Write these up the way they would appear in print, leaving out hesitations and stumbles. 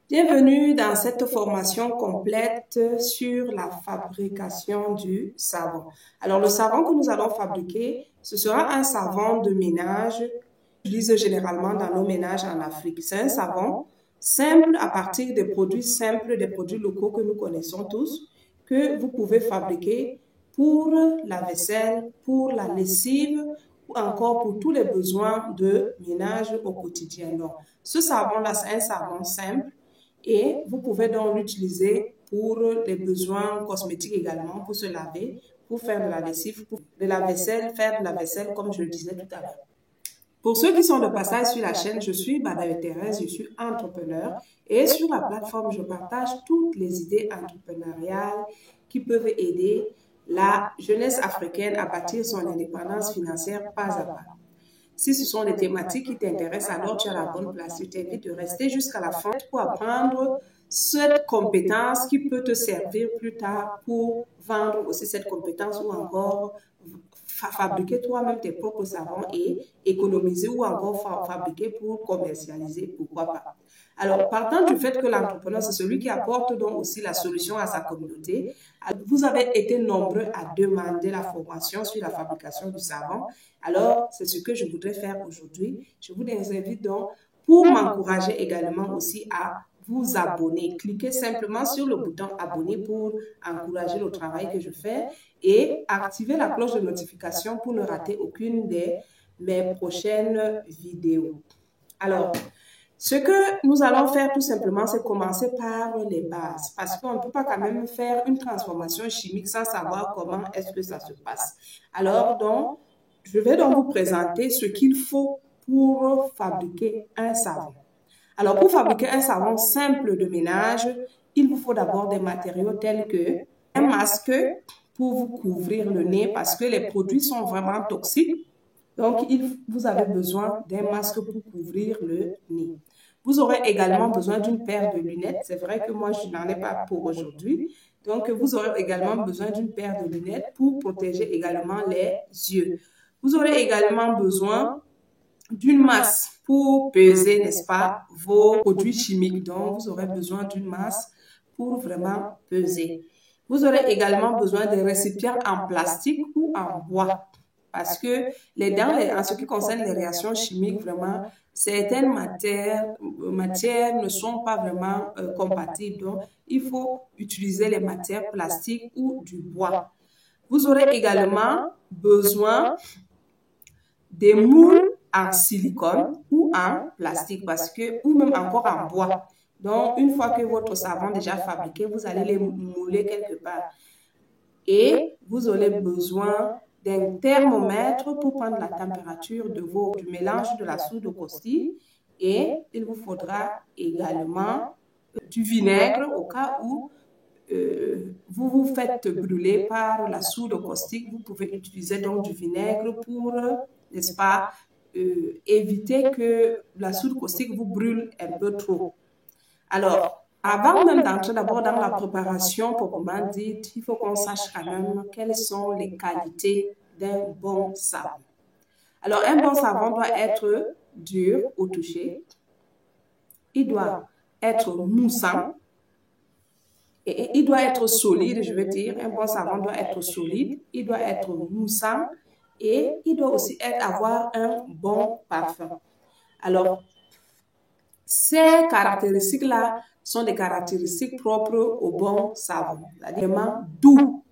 Bienvenue dans cette formation complète sur la fabrication du savon. Alors, le savon que nous allons fabriquer, ce sera un savon de ménage qu'on utilise généralement dans nos ménages en Afrique. C'est un savon simple à partir des produits simples, des produits locaux que nous connaissons tous, que vous pouvez fabriquer pour la vaisselle, pour la lessive, ou encore pour tous les besoins de ménage au quotidien. Donc, ce savon-là, c'est un savon simple et vous pouvez donc l'utiliser pour les besoins cosmétiques également, pour se laver, pour faire de la lessive, pour de la vaisselle, faire de la vaisselle comme je le disais tout à l'heure. Pour ceux qui sont de passage sur la chaîne, je suis Madame Thérèse, je suis entrepreneur et sur la plateforme, je partage toutes les idées entrepreneuriales qui peuvent aider la jeunesse africaine à bâtir son indépendance financière pas à pas. Si ce sont des thématiques qui t'intéressent, alors tu as la bonne place. Je t'invite de rester jusqu'à la fin pour apprendre cette compétence qui peut te servir plus tard pour vendre aussi cette compétence ou encore fabriquer toi-même tes propres savons et économiser ou encore fabriquer pour commercialiser, pourquoi pas. Alors, partant du fait que l'entrepreneur, c'est celui qui apporte donc aussi la solution à sa communauté, vous avez été nombreux à demander la formation sur la fabrication du savon. Alors, c'est ce que je voudrais faire aujourd'hui. Je vous invite donc pour m'encourager également aussi à vous abonner. Cliquez simplement sur le bouton abonner pour encourager le travail que je fais et activez la cloche de notification pour ne rater aucune de mes prochaines vidéos. Alors, ce que nous allons faire tout simplement, c'est commencer par les bases parce qu'on ne peut pas quand même faire une transformation chimique sans savoir comment est-ce que ça se passe. Alors, donc, je vais donc vous présenter ce qu'il faut pour fabriquer un savon. Alors, pour fabriquer un savon simple de ménage, il vous faut d'abord des matériaux tels que un masque pour vous couvrir le nez parce que les produits sont vraiment toxiques. Donc, vous avez besoin d'un masque pour couvrir le nez. Vous aurez également besoin d'une paire de lunettes. C'est vrai que moi, je n'en ai pas pour aujourd'hui. Donc, vous aurez également besoin d'une paire de lunettes pour protéger également les yeux. Vous aurez également besoin d'une masse pour peser, n'est-ce pas, vos produits chimiques. Donc, vous aurez besoin d'une masse pour vraiment peser. Vous aurez également besoin de récipients en plastique ou en bois. Parce que en ce qui concerne les réactions chimiques, vraiment, certaines matières ne sont pas vraiment compatibles. Donc, il faut utiliser les matières plastiques ou du bois. Vous aurez également besoin des moules en silicone ou en plastique ou même encore en bois. Donc, une fois que votre savon est déjà fabriqué, vous allez les mouler quelque part. Et vous aurez besoin d'un thermomètre pour prendre la température du mélange de la soude caustique. Et il vous faudra également du vinaigre au cas où vous vous faites brûler par la soude caustique. Vous pouvez utiliser donc du vinaigre pour, n'est-ce pas, éviter que la soude caustique vous brûle un peu trop. Alors, avant même d'entrer d'abord dans la préparation proprement dite, il faut qu'on sache quand même quelles sont les qualités d'un bon savon. Alors, un bon savon doit être dur au toucher, il doit être moussant, et il doit être solide, je veux dire. Un bon savon doit être solide, il doit être moussant et il doit aussi avoir un bon parfum. Alors, ces caractéristiques-là sont des caractéristiques propres au bon savon. C'est-à-dire doux.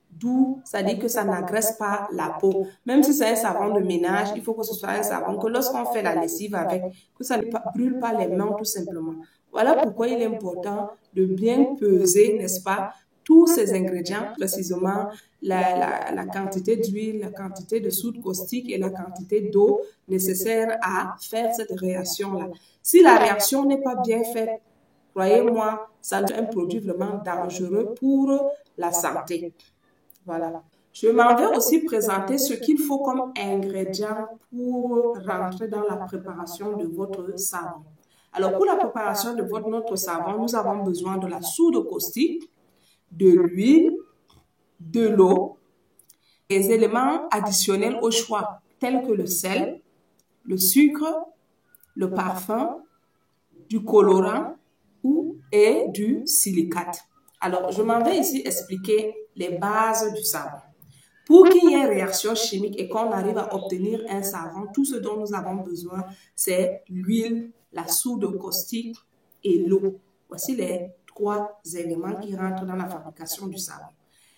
Doux, c'est-à-dire que ça n'agresse pas la peau. Même si c'est un savon de ménage, il faut que ce soit un savon que lorsqu'on fait la lessive avec, que ça ne brûle pas les mains tout simplement. Voilà pourquoi il est important de bien peser, n'est-ce pas, tous ces ingrédients, précisément la quantité d'huile, la quantité de soude caustique et la quantité d'eau nécessaire à faire cette réaction-là. Si la réaction n'est pas bien faite, croyez-moi, ça est un produit vraiment dangereux pour la santé. Voilà. Je m'en vais aussi présenter ce qu'il faut comme ingrédients pour rentrer dans la préparation de votre savon. Alors, pour la préparation de notre savon, nous avons besoin de la soude caustique, de l'huile, de l'eau, des éléments additionnels au choix, tels que le sel, le sucre, le parfum, du colorant ou et du silicate. Alors, je m'en vais ici expliquer les bases du savon. Pour qu'il y ait réaction chimique et qu'on arrive à obtenir un savon, tout ce dont nous avons besoin, c'est l'huile, la soude caustique et l'eau. Voici les 3 éléments qui rentrent dans la fabrication du savon.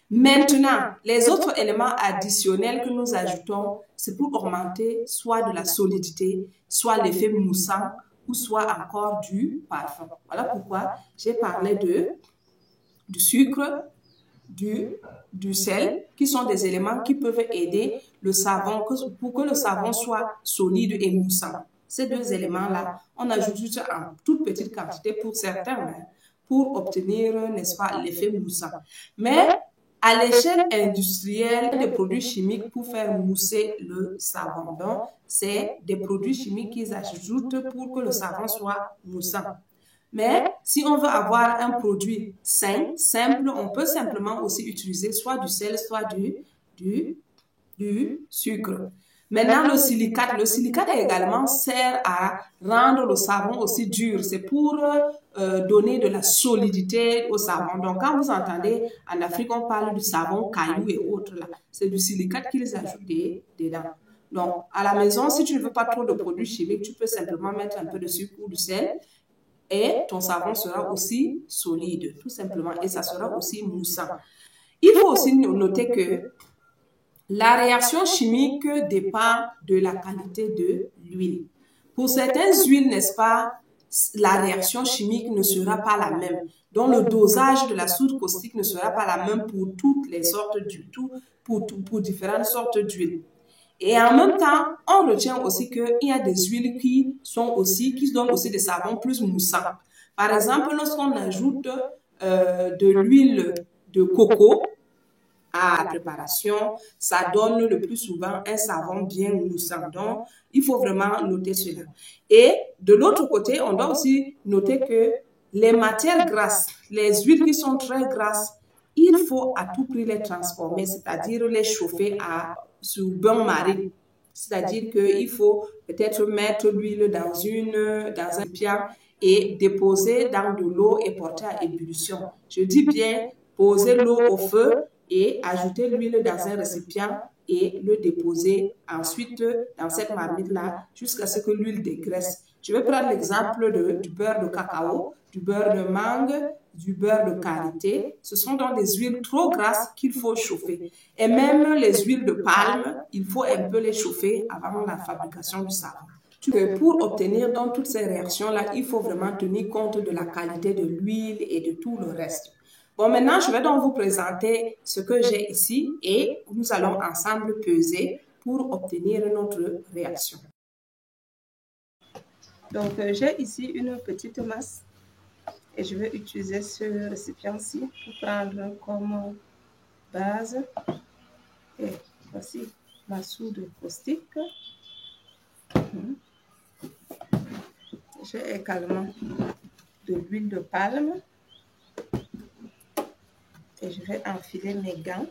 Maintenant, les autres éléments additionnels que nous ajoutons, c'est pour augmenter soit de la solidité, soit l'effet moussant, ou soit encore du parfum. Voilà pourquoi j'ai parlé du sucre, du sel, qui sont des éléments qui peuvent aider le savon pour que le savon soit solide et moussant. Ces 2 éléments-là, on ajoute juste en toute petite quantité pour certains, hein, pour obtenir, n'est-ce pas, l'effet moussant. Mais à l'échelle industrielle, des produits chimiques pour faire mousser le savon. Donc, c'est des produits chimiques qu'ils ajoutent pour que le savon soit moussant. Mais si on veut avoir un produit sain, simple, on peut simplement aussi utiliser soit du sel, soit du sucre. Maintenant, le silicate également sert à rendre le savon aussi dur. C'est pour donner de la solidité au savon. Donc, quand vous entendez en Afrique, on parle du savon caillou et autres là, c'est du silicate qu'ils ajoutent dedans. Donc, à la maison, si tu ne veux pas trop de produits chimiques, tu peux simplement mettre un peu de sucre ou du sel et ton savon sera aussi solide, tout simplement, et ça sera aussi moussant. Il faut aussi noter que la réaction chimique dépend de la qualité de l'huile. Pour certaines huiles, n'est-ce pas, la réaction chimique ne sera pas la même. Donc, le dosage de la soude caustique ne sera pas la même pour toutes les sortes d'huiles, pour différentes sortes d'huiles. Et en même temps, on retient aussi qu'il y a des huiles qui donnent aussi des savons plus moussants. Par exemple, lorsqu'on ajoute de l'huile de coco à la préparation, ça donne le plus souvent un savon bien moussant. Donc, il faut vraiment noter cela. Et de l'autre côté, on doit aussi noter que les matières grasses, les huiles qui sont très grasses, il faut à tout prix les transformer, c'est-à-dire les chauffer sur bain-marie. C'est-à-dire qu'il faut peut-être mettre l'huile dans un récipient et déposer dans de l'eau et porter à ébullition. Je dis bien poser l'eau au feu et ajouter l'huile dans un récipient et le déposer ensuite dans cette marmite-là jusqu'à ce que l'huile dégraisse. Je vais prendre l'exemple du beurre de cacao, du beurre de mangue, du beurre de karité. Ce sont donc des huiles trop grasses qu'il faut chauffer. Et même les huiles de palme, il faut un peu les chauffer avant la fabrication du savon. Pour obtenir donc toutes ces réactions-là, il faut vraiment tenir compte de la qualité de l'huile et de tout le reste. Bon, maintenant, je vais donc vous présenter ce que j'ai ici et nous allons ensemble peser pour obtenir notre réaction. Donc, j'ai ici une petite masse et je vais utiliser ce récipient-ci pour prendre comme base. Et voici ma soude caustique. J'ai également de l'huile de palme et je vais enfiler mes gants.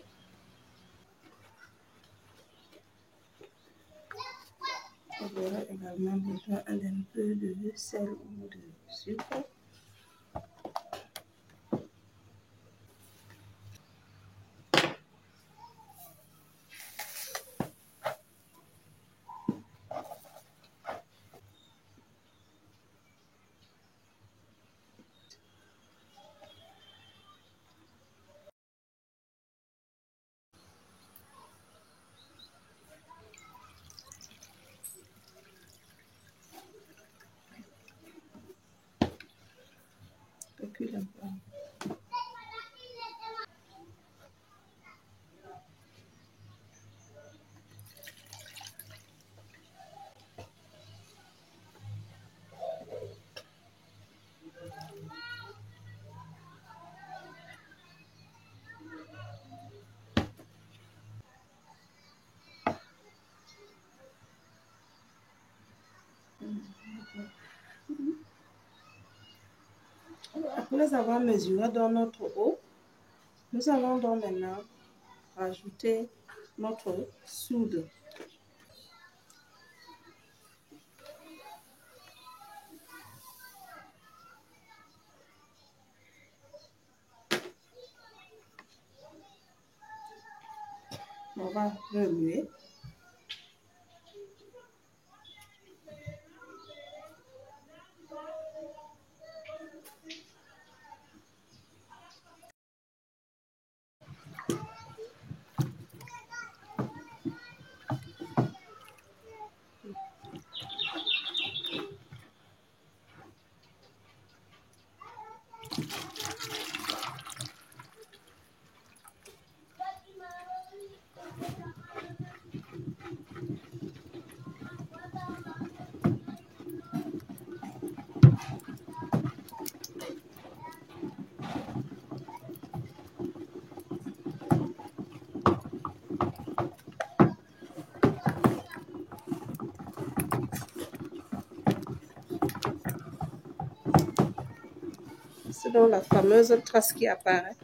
J'aurai également besoin d'un peu de sel ou de sucre. Recule un peu. Après avoir mesuré dans notre eau, nous allons donc maintenant rajouter notre soude. On va remuer. C'est donc la fameuse trace qui apparaît.